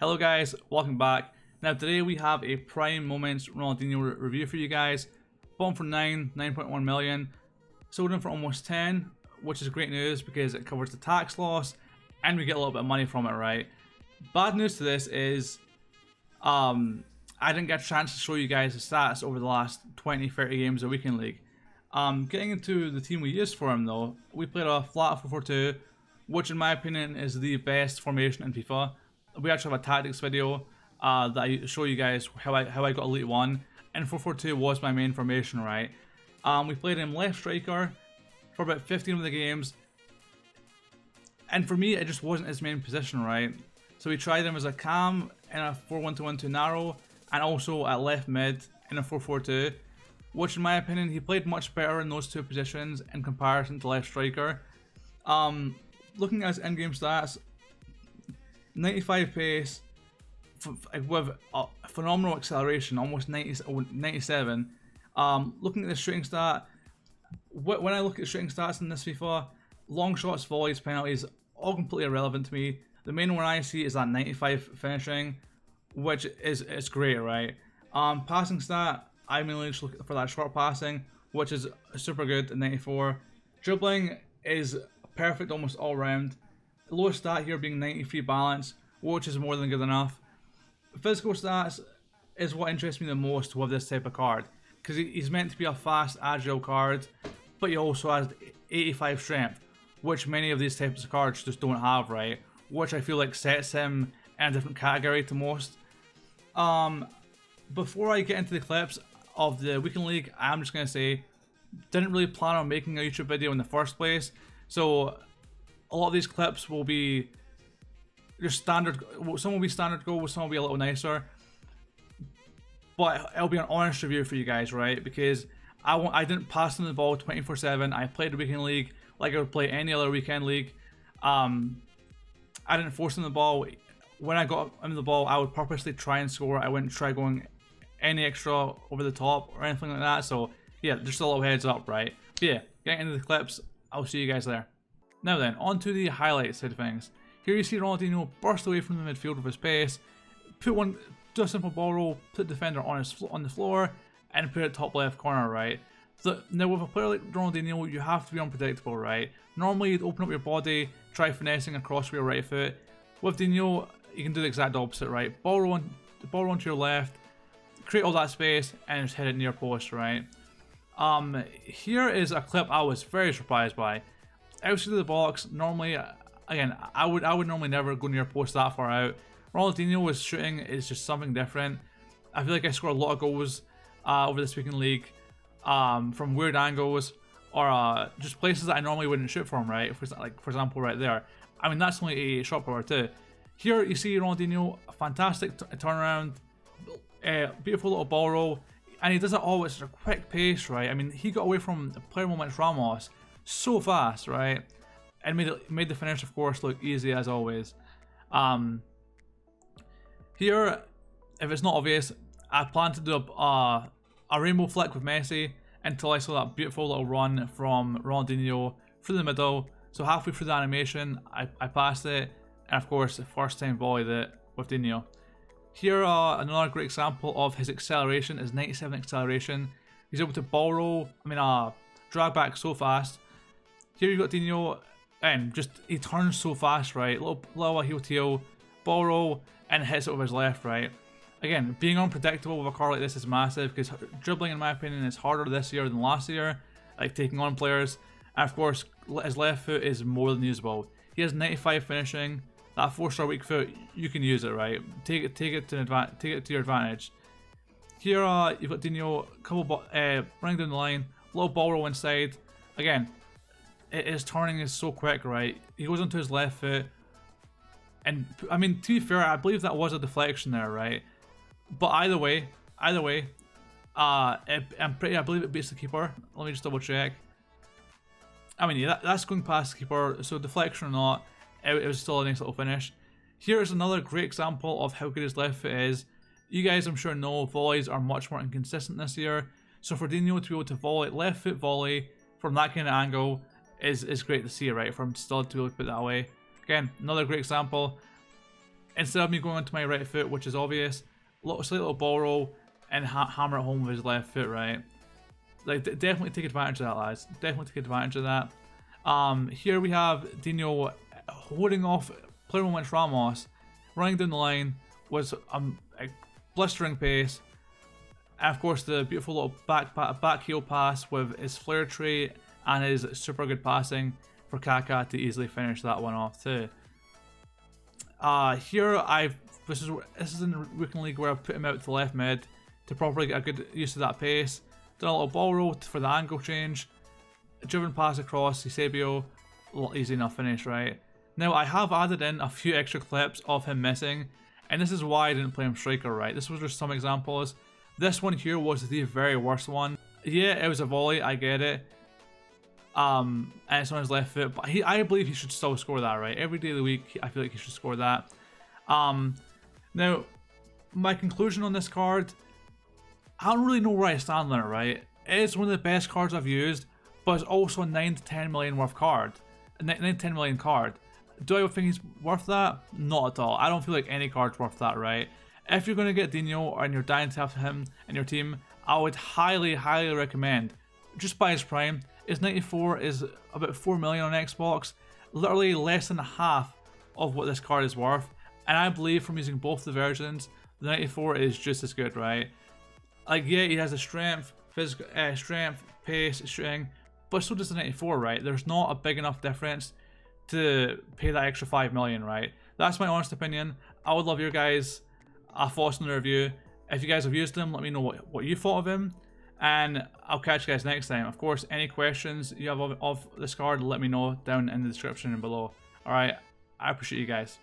Hello guys, welcome back. Now today we have a prime moments Ronaldinho review for you guys. Bought him for 9.1 million. Sold him for almost 10, which is great news because it covers the tax loss and we get a little bit of money from it, right? Bad news to this is I didn't get a chance to show you guys the stats over the last 20-30 games of Weekend League. Getting into the team we used for him though, we played a flat 4-4-2, which in my opinion is the best formation in FIFA. We actually have a tactics video that I show you guys how I got Elite 1, and 4-4-2 was my main formation, right? We played him left striker for about 15 of the games, and for me it just wasn't his main position, right? So we tried him as a cam in a 4-1-2-1-2 narrow, and also at left mid in a 4-4-2, which in my opinion he played much better in those two positions in comparison to left striker. Looking at his in-game stats, 95 pace with a phenomenal acceleration, almost 97. Looking at the shooting stat, when I look at shooting stats in this FIFA, long shots, volleys, penalties, all completely irrelevant to me. The main one I see is that 95 finishing, which is great, right? Passing stat, I mainly just look for that short passing, which is super good at 94. Dribbling is perfect almost all round. The lowest stat here being 93 balance, which is more than good enough. Physical stats is what interests me the most with this type of card, because he's meant to be a fast, agile card, but he also has 85 strength, which many of these types of cards just don't have, right? Which I feel like sets him in a different category to most. Before I get into the clips of the Weekend League, I'm just going to say, didn't really plan on making a YouTube video in the first place, so a lot of these clips will be just standard. Some will be standard goals, some will be a little nicer, but it'll be an honest review for you guys, right? Because I didn't pass them the ball 24/7. I played the Weekend League like I would play any other Weekend League. I didn't force them the ball. When I got him the ball, I would purposely try and score. I wouldn't try going any extra over the top or anything like that. So yeah, just a little heads up, right? But yeah, getting into the clips, I'll see you guys there. Now then, on to the highlights side of things. Here you see Ronaldinho burst away from the midfield with his pace, do a simple ball roll, put the defender on the floor, and put it top left corner, right? Now with a player like Ronaldinho, you have to be unpredictable, right? Normally you'd open up your body, try finessing across with your right foot. With Dinho, you can do the exact opposite, right? Ball roll onto your left, create all that space, and just hit it near post, right? Here is a clip I was very surprised by. Outside of the box, normally, again, I would normally never go near post that far out. Ronaldinho's shooting is just something different. I feel like I scored a lot of goals over this Weekend League from weird angles or just places that I normally wouldn't shoot from, right? For example, right there. I mean, that's only a shot power too. Here you see Ronaldinho, a fantastic turnaround, beautiful little ball roll, and he does it all with such a quick pace, right? I mean, he got away from the player moments Ramos so fast, right? And made the finish, of course, look easy as always. Here, if it's not obvious, I plan to do a rainbow flick with Messi until I saw that beautiful little run from Ronaldinho through the middle. So halfway through the animation, I passed it, and of course, the first time volleyed it with Dinho. Here, another great example of his acceleration, his 97 acceleration. He's able to ball roll, drag back so fast. Here you got Dinho, and just he turns so fast, right? Little heel tail, ball roll, and hits it with his left, right? Again, being unpredictable with a card like this is massive because dribbling, in my opinion, is harder this year than last year, like taking on players. And of course, his left foot is more than usable. He has 95 finishing. That 4-star weak foot, you can use it, right? Take it to your advantage. Here, you've got Dinho, running down the line, little ball roll inside. Again, his turning is so quick, right? He goes onto his left foot, and I mean, to be fair, I believe that was a deflection there, right? But either way, I believe it beats the keeper. Let me just double check. I mean, yeah, that's going past the keeper, so deflection or not, it was still a nice little finish. Here is another great example of how good his left foot is. You guys, I'm sure, know volleys are much more inconsistent this year, so for Dinho to be able to volley, left foot volley from that kind of angle is great to see, right? For him still to be able to put that away. Again, another great example. instead of me going onto my right foot, which is obvious, slight little ball roll and hammer it home with his left foot, right? Like, definitely take advantage of that, lads. Definitely take advantage of that. Here we have Dino holding off player moments Ramos, running down the line with a blistering pace. And of course, the beautiful little back heel pass with his flare trait and his super good passing for Kaká to easily finish that one off too. Here this is in the Weekend League where I put him out to the left mid to properly get a good use of that pace. Done a little ball roll for the angle change. Driven pass across Eusebio, easy enough finish, right? Now I have added in a few extra clips of him missing, and this is why I didn't play him striker, right? This was just some examples. This one here was the very worst one. Yeah, it was a volley, I get it. And it's on his left foot, but I believe he should still score that, right? Every day of the week, I feel like he should score that. Now, my conclusion on this card, I don't really know where I stand on it, right? It's one of the best cards I've used, but it's also a 9 to 10 million worth card. A 9 to 10 million card. Do I think he's worth that? Not at all. I don't feel like any card's worth that, right? If you're going to get Dino and you're dying to have him in your team, I would highly, highly recommend, just buy his prime. His 94 is about 4 million on Xbox, literally less than half of what this card is worth. And I believe from using both the versions, the 94 is just as good, right? Like, yeah, he has a strength, physical, strength, pace, shooting, but so does the 94, right? There's not a big enough difference to pay that extra 5 million, right? That's my honest opinion. I would love your guys' thoughts on the review. If you guys have used him, let me know what you thought of him, and I'll catch you guys next time. Of course, any questions you have of this card, let me know down in the description and below. Alright, I appreciate you guys.